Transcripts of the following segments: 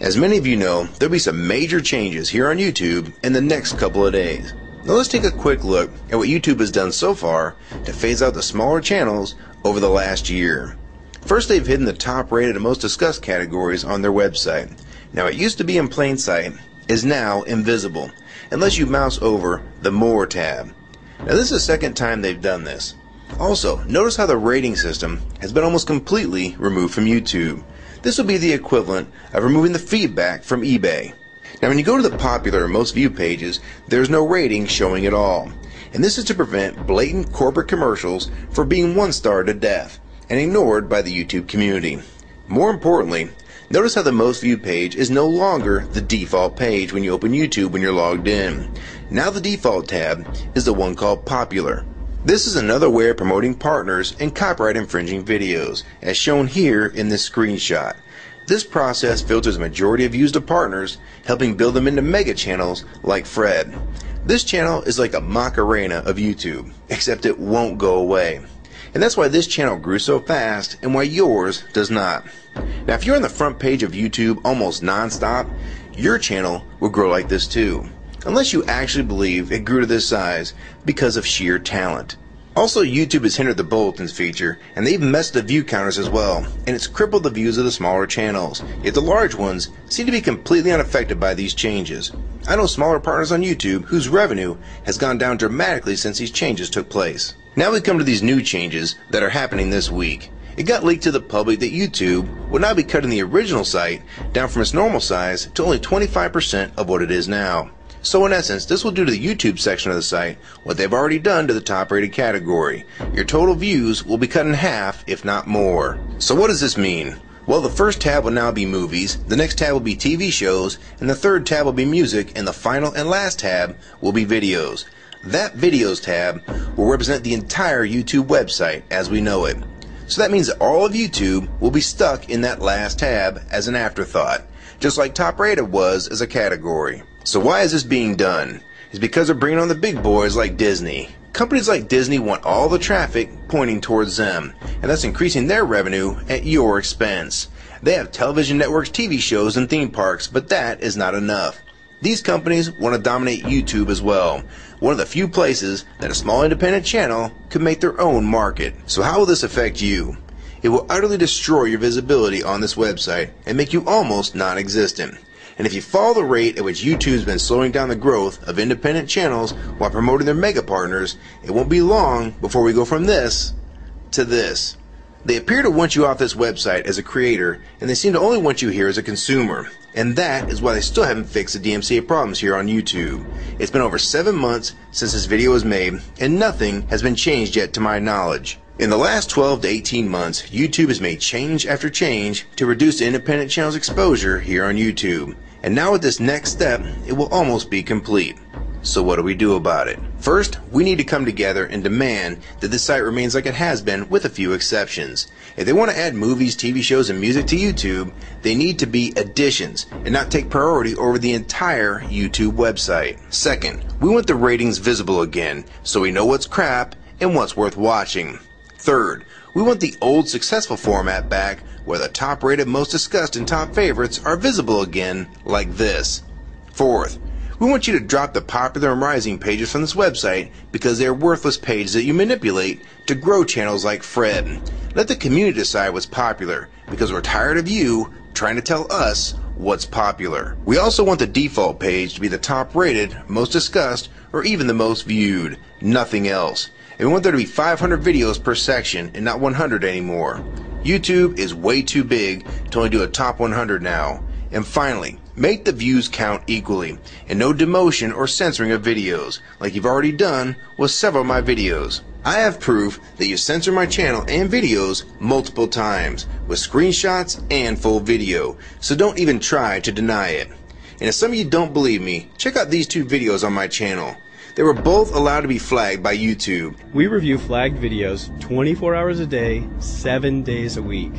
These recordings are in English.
As many of you know, there'll be some major changes here on YouTube in the next couple of days. Now let's take a quick look at what YouTube has done so far to phase out the smaller channels over the last year. First, they've hidden the top rated and most discussed categories on their website. Now it used to be in plain sight, is now invisible, unless you mouse over the More tab. Now this is the second time they've done this. Also, notice how the rating system has been almost completely removed from YouTube. This will be the equivalent of removing the feedback from eBay. Now when you go to the popular or most viewed pages, there's no rating showing at all. And this is to prevent blatant corporate commercials for being one-starred to death and ignored by the YouTube community. More importantly, notice how the most viewed page is no longer the default page when you open YouTube when you're logged in. Now the default tab is the one called Popular. This is another way of promoting partners and copyright infringing videos, as shown here in this screenshot. This process filters a majority of views to partners, helping build them into mega channels like Fred. This channel is like a Macarena of YouTube, except it won't go away. And that's why this channel grew so fast and why yours does not. Now if you're on the front page of YouTube almost non-stop, your channel will grow like this too. Unless you actually believe it grew to this size because of sheer talent. Also, YouTube has hindered the bulletins feature, and they've messed the view counters as well, and it's crippled the views of the smaller channels. Yet the large ones seem to be completely unaffected by these changes. I know smaller partners on YouTube whose revenue has gone down dramatically since these changes took place. Now we come to these new changes that are happening this week. It got leaked to the public that YouTube would now be cutting the original site down from its normal size to only 25% of what it is now. So in essence, this will do to the YouTube section of the site what they've already done to the top rated category. Your total views will be cut in half, if not more. So what does this mean? Well, the first tab will now be movies, the next tab will be TV shows, and the third tab will be music, and the final and last tab will be videos. That videos tab will represent the entire YouTube website as we know it. So that means that all of YouTube will be stuck in that last tab as an afterthought, just like top rated was as a category. So why is this being done? It's because they're bringing on the big boys like Disney. Companies like Disney want all the traffic pointing towards them, and that's increasing their revenue at your expense. They have television networks, TV shows, and theme parks, but that is not enough. These companies want to dominate YouTube as well, one of the few places that a small independent channel could make their own market. So how will this affect you? It will utterly destroy your visibility on this website and make you almost non-existent. And if you follow the rate at which YouTube's been slowing down the growth of independent channels while promoting their mega partners, it won't be long before we go from this to this. They appear to want you off this website as a creator, and they seem to only want you here as a consumer. And that is why they still haven't fixed the DMCA problems here on YouTube. It's been over 7 months since this video was made, and nothing has been changed yet to my knowledge. In the last 12 to 18 months, YouTube has made change after change to reduce the independent channel's exposure here on YouTube. And now with this next step, it will almost be complete. So what do we do about it? First, we need to come together and demand that this site remains like it has been with a few exceptions. If they want to add movies, TV shows, and music to YouTube, they need to be additions and not take priority over the entire YouTube website. Second, we want the ratings visible again so we know what's crap and what's worth watching. Third, we want the old successful format back where the top rated, most discussed, and top favorites are visible again like this. Fourth, we want you to drop the popular and rising pages from this website because they are worthless pages that you manipulate to grow channels like Fred. Let the community decide what's popular because we're tired of you trying to tell us what's popular. We also want the default page to be the top rated, most discussed, or even the most viewed. Nothing else. And we want there to be 500 videos per section and not 100 anymore. YouTube is way too big to only do a top 100 now. And finally, make the views count equally, and no demotion or censoring of videos, like you've already done with several of my videos. I have proof that you censor my channel and videos multiple times, with screenshots and full video, so don't even try to deny it. And if some of you don't believe me, check out these two videos on my channel. They were both allowed to be flagged by YouTube. We review flagged videos 24 hours a day, 7 days a week.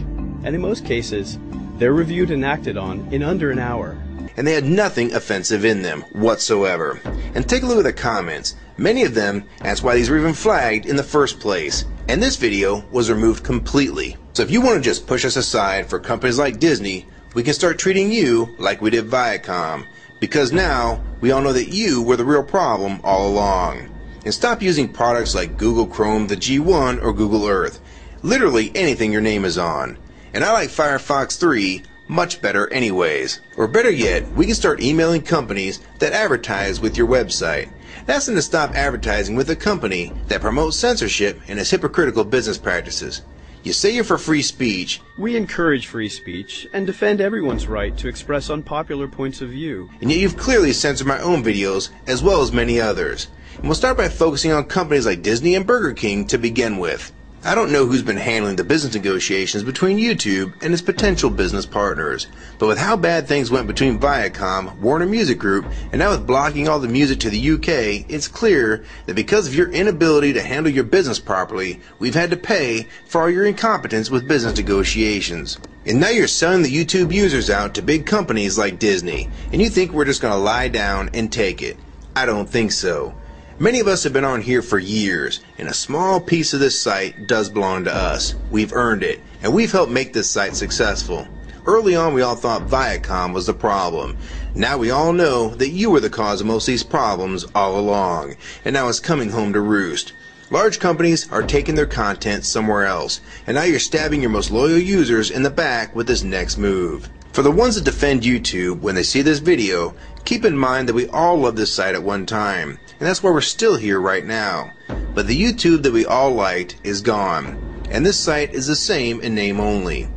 And in most cases, They're reviewed and acted on in under an hour. And they had nothing offensive in them whatsoever. And take a look at the comments. Many of them, that's why these were even flagged in the first place. And this video was removed completely. So if you want to just push us aside for companies like Disney, we can start treating you like we did Viacom. Because now, we all know that you were the real problem all along. And stop using products like Google Chrome, the G1, or Google Earth. Literally anything your name is on. And I like Firefox 3 much better anyways. Or better yet, we can start emailing companies that advertise with your website. That's to stop advertising with a company that promotes censorship and has hypocritical business practices. You say you're for free speech. We encourage free speech and defend everyone's right to express unpopular points of view. And yet you've clearly censored my own videos as well as many others. And we'll start by focusing on companies like Disney and Burger King to begin with. I don't know who's been handling the business negotiations between YouTube and its potential business partners, but with how bad things went between Viacom, Warner Music Group, and now with blocking all the music to the UK, it's clear that because of your inability to handle your business properly, we've had to pay for all your incompetence with business negotiations. And now you're selling the YouTube users out to big companies like Disney, and you think we're just going to lie down and take it. I don't think so. Many of us have been on here for years, and a small piece of this site does belong to us. We've earned it, and we've helped make this site successful. Early on, we all thought Viacom was the problem. Now we all know that you were the cause of most of these problems all along, and now it's coming home to roost. Large companies are taking their content somewhere else, and now you're stabbing your most loyal users in the back with this next move. For the ones that defend YouTube when they see this video, keep in mind that we all loved this site at one time, and that's why we're still here right now. But the YouTube that we all liked is gone, and this site is the same in name only.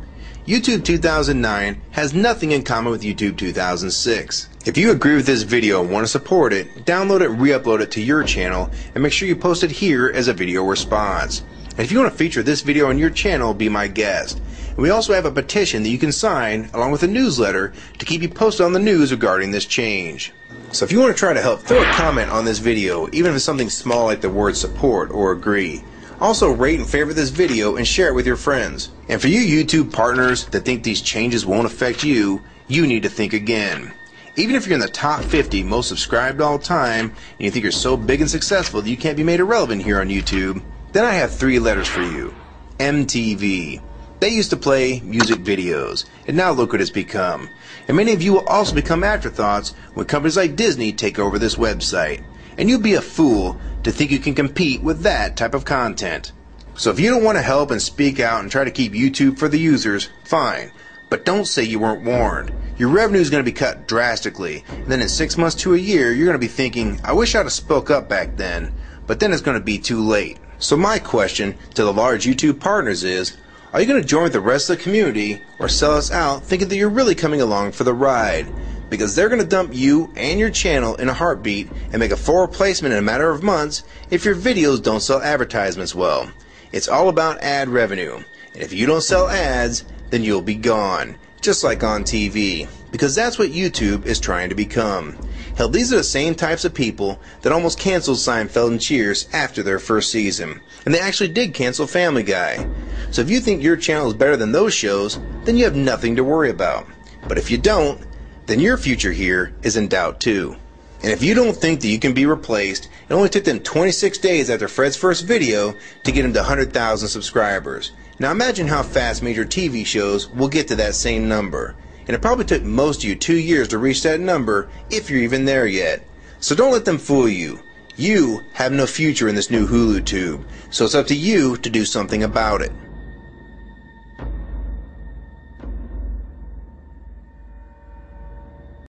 YouTube 2009 has nothing in common with YouTube 2006. If you agree with this video and want to support it, download it and re-upload it to your channel, and make sure you post it here as a video response. And if you want to feature this video on your channel, be my guest. And we also have a petition that you can sign along with a newsletter to keep you posted on the news regarding this change. So if you want to try to help, throw a comment on this video, even if it's something small like the word support or agree. Also rate and favorite this video and share it with your friends. And for you YouTube partners that think these changes won't affect you, you need to think again. Even if you're in the top 50 most subscribed all time, and you think you're so big and successful that you can't be made irrelevant here on YouTube, then I have 3 letters for you. MTV. They used to play music videos, and now look what it's become. And many of you will also become afterthoughts when companies like Disney take over this website. And you'd be a fool to think you can compete with that type of content. So if you don't want to help and speak out and try to keep YouTube for the users, fine. But don't say you weren't warned. Your revenue is going to be cut drastically, and then in 6 months to a year, you're going to be thinking, I wish I'd have spoke up back then. But then it's going to be too late. So my question to the large YouTube partners is, are you going to join with the rest of the community or sell us out thinking that you're really coming along for the ride? Because they're going to dump you and your channel in a heartbeat and make a full replacement in a matter of months if your videos don't sell advertisements well. It's all about ad revenue. And if you don't sell ads, then you'll be gone. Just like on TV. Because that's what YouTube is trying to become. Hell, these are the same types of people that almost canceled Seinfeld and Cheers after their first season. And they actually did cancel Family Guy. So if you think your channel is better than those shows, then you have nothing to worry about. But if you don't, then your future here is in doubt too. And if you don't think that you can be replaced, it only took them 26 days after Fred's first video to get him to 100,000 subscribers. Now imagine how fast major TV shows will get to that same number. And it probably took most of you 2 years to reach that number, if you're even there yet. So don't let them fool you. You have no future in this new Hulu tube, so it's up to you to do something about it.